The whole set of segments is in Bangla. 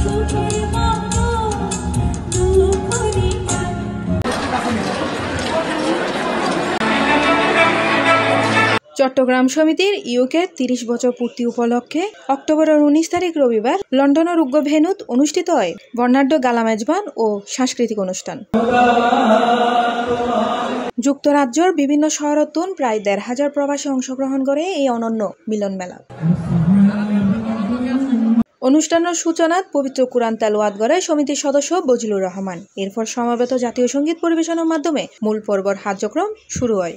চট্টগ্রাম সমিতির ইউকে ৩০ বছর পূর্তি উপলক্ষে অক্টোবরের ১৯ তারিখ রবিবার লন্ডনের উগ্র ভেন্যুত অনুষ্ঠিত হয় বর্ণাঢ্য গালা মেজবান ও সাংস্কৃতিক অনুষ্ঠান। যুক্তরাজ্যের বিভিন্ন শহরতুন প্রায় ১৫০০ প্রবাসী অংশগ্রহণ করে এই অনন্য মিলন মেলা। অনুষ্ঠানের সূচনাত পবিত্র কুরআন তেলাওয়াত করে সমিতির সদস্য বজলুর রহমান। এরপর সমবেত জাতীয় সঙ্গীত পরিবেশনের মাধ্যমে মূল পর্বর কার্যক্রম শুরু হয়।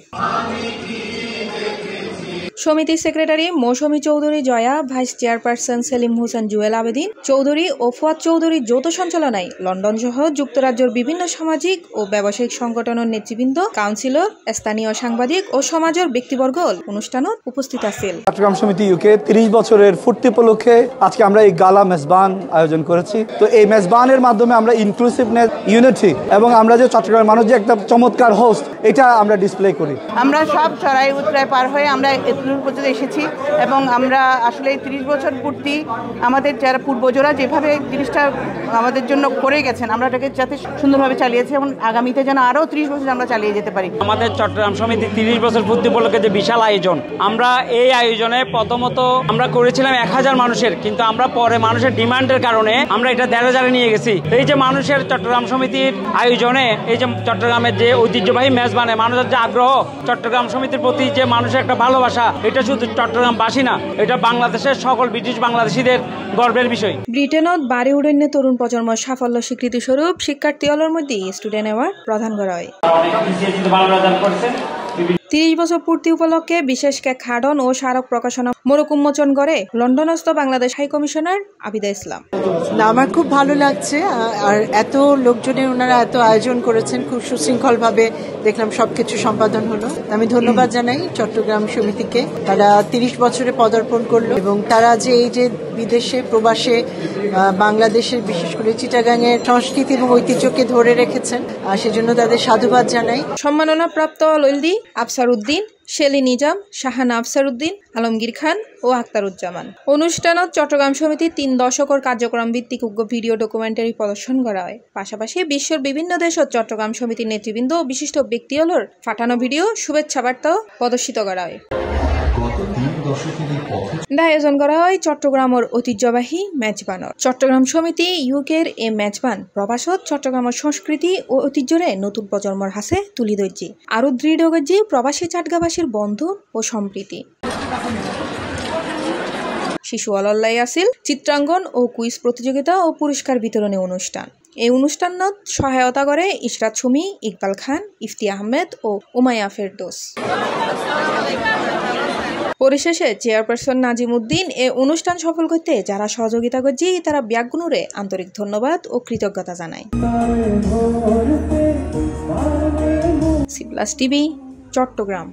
সমিতির সেক্রেটারি মৌসুমী চৌধুরী জয়া, ভাইস চেয়ারপারসন সেলিম হোসেন জুয়েল আবেদিন চৌধুরী ও ফুয়াদ চৌধুরীর যৌথ সঞ্চালনায় লন্ডন সহ যুক্তরাজ্যের বিভিন্ন সামাজিক ও ব্যবসায়িক সংগঠনের নেতৃবৃন্দ, কাউন্সিলর, স্থানীয় সাংবাদিক ও সমাজের ব্যক্তিবর্গ অনুষ্ঠানত উপস্থিত আছেন। চট্টগ্রাম সমিতি ইউকে ৩০ বছরের পূর্তি উপলক্ষে আজকে আমরা এই গালা মেজবান আয়োজন করেছি। তো এই মেজবানের মাধ্যমে আমরা ইনক্লুসিভনেস, ইউনিটি এবং আমরা যে চট্টগ্রামের মানুষ যে একটা চমৎকার হোস্ট, এটা আমরা ডিসপ্লে করি। আমরা সব চড়াই উতরাই পার হয়ে আমরা পর্যন্ত এসেছি এবং আমরা আসলে ৩০ বছর পূর্তি আমাদের যারা পূর্বজরা যেভাবে জিনিসটা আমাদের জন্য করে গেছেন, আমরা এটাকে যাতে সুন্দরভাবে চালিয়েছি এবং আগামীতে যেন আরও ৩০ বছর আমরা চালিয়ে যেতে পারি। আমাদের চট্টগ্রাম সমিতি ৩০ বছর পূর্তি উপলক্ষে যে বিশাল আয়োজন, আমরা এই আয়োজনে প্রথমত আমরা করেছিলাম ১০০০ মানুষের, কিন্তু আমরা পরে মানুষের ডিমান্ডের কারণে আমরা এটা ১৫০০ নিয়ে গেছি। এই যে মানুষের চট্টগ্রাম সমিতির আয়োজনে এই যে চট্টগ্রামের যে ঐতিহ্যবাহী মেজবানে মানুষের যে আগ্রহ, চট্টগ্রাম সমিতির প্রতি যে মানুষের একটা ভালোবাসা, এটা শুধু চট্টগ্রামবাসী না, এটা বাংলাদেশের সকল ব্রিটিশ বাংলাদেশীদের গর্বের বিষয়। ব্রিটেনত বাড়ি উড়ন্যে তরুণ প্রজন্মের সাফল্য স্বীকৃতি স্বরূপ শিক্ষার্থী হলের মধ্যে স্টুডেন্ট অ্যাওয়ার্ড প্রদান করা হয়। ৩০ বছর পূর্তি উপলক্ষে বিশেষ কেক খাডন ও স্মারক প্রকাশনা মোড়ক উন্মোচন করে লন্ডনস্থ বাংলাদেশ হাই কমিশনার আবিদা ইসলাম। আমার খুব ভালো লাগছে, আর এত লোকজনের ওনারা এত আয়োজন করেছেন, খুব সুশৃঙ্খলভাবে দেখলাম সবকিছু সম্পাদন হলো। আমি ধন্যবাদ জানাই চট্টগ্রাম সমিতিকে, তারা ৩০ বছরে পদার্পণ করলো এবং তারা যে এই যে বিদেশে প্রবাসে বাংলাদেশের বিশেষ করে চিটাগাংয়ের সংস্কৃতি এবং ঐতিহ্যকে ধরে রেখেছেন, সেজন্য তাদের সাধুবাদ জানাই। সম্মাননা প্রাপ্ত লইলদি আফসার উদ্দিন, শেলি নিজাম, শাহানা আফসার উদ্দিন, আলমগীর খান ও আখতারুজ্জামান। অনুষ্ঠানত চট্টগ্রাম সমিতির ৩ দশকের কার্যক্রম ভিত্তিক উগ্র ভিডিও ডকুমেন্টারি প্রদর্শন করা হয়। পাশাপাশি বিশ্বের বিভিন্ন দেশত চট্টগ্রাম সমিতির নেতৃবৃন্দ ও বিশিষ্ট ব্যক্তিগুলোর পাঠানো ভিডিও শুভেচ্ছা বার্তাও প্রদর্শিত করা হয়। আয়োজন করা হয় চট্টগ্রামের ঐতিহ্যবাহী মেজবানর। চট্টগ্রাম সমিতি ইউকের এই মেজবান প্রবাসত চট্টগ্রামের সংস্কৃতি ও ঐতিহ্যরে নতুন প্রজন্মর হাসে তুলি ধরছি, আরো দৃঢ় করছি প্রবাসী চাটগাবাসীর বন্ধন ও সম্প্রীতি। শিশু অলল্লাই আসিল চিত্রাঙ্গন ও কুইজ প্রতিযোগিতা ও পুরস্কার বিতরণী অনুষ্ঠান। এই অনুষ্ঠানত সহায়তা করে ইশরাত সুমি, ইকবাল খান, ইফতি আহমেদ ও উমাইয়া ফেরদৌস। পরিশেষে চেয়ারপারসন নাজিম উদ্দিন এই অনুষ্ঠান সফল করতে যারা সহযোগিতা করছে তারা ব্যাগগুনুরে আন্তরিক ধন্যবাদ ও কৃতজ্ঞতা জানায়। সি+ টিভি, চট্টগ্রাম।